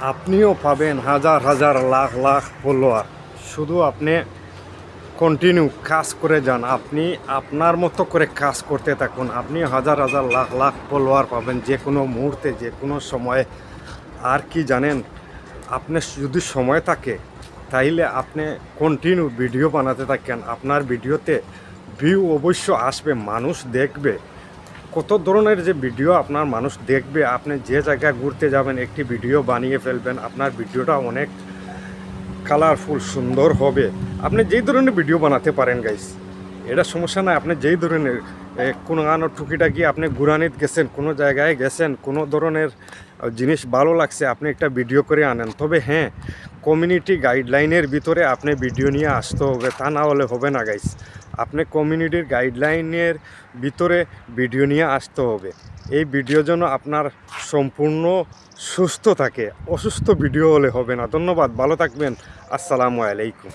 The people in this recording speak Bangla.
আপনিও পাবেন হাজার হাজার লাখ লাখ ফলোয়ার। শুধু আপনি কন্টিনিউ কাজ করে যান, আপনি আপনার মতো করে কাজ করতে থাকুন, আপনি হাজার হাজার লাখ লাখ ফলোয়ার পাবেন যে কোনো মুহূর্তে, যে কোনো সময়ে। আর কি জানেন, আপনার যদি সময় থাকে তাইলে আপনি কন্টিনিউ ভিডিও বানাতে থাকেন, আপনার ভিডিওতে ভিউ অবশ্য আসবে, মানুষ দেখবে। কত ধরনের যে ভিডিও আপনার মানুষ দেখবে, আপনি যে জায়গায় ঘুরতে যাবেন একটি ভিডিও বানিয়ে ফেলবেন, আপনার ভিডিওটা অনেক কালারফুল সুন্দর হবে। আপনি যেই ধরনের ভিডিও বানাতে পারেন গাইস, এটা সমস্যা নাই। আপনি যেই ধরনের কোনো গানোর টুকিটাকি আপনি ঘুরানিত গেছেন, কোনো জায়গায় গেছেন, কোনো ধরনের জিনিস ভালো লাগছে, আপনি একটা ভিডিও করে আনেন। তবে হ্যাঁ, কমিউনিটি গাইডলাইনের ভিতরে আপনি ভিডিও নিয়ে আসতে হবে, তা না হলে হবে না গাইস। আপনি কমিউনিটির গাইডলাইনের ভিতরে ভিডিও নিয়ে আসতে হবে। এই ভিডিও যেন আপনার সম্পূর্ণ সুস্থ থাকে, অসুস্থ ভিডিও হলে হবে না। ধন্যবাদ, ভালো থাকবেন। আসসালামু আলাইকুম।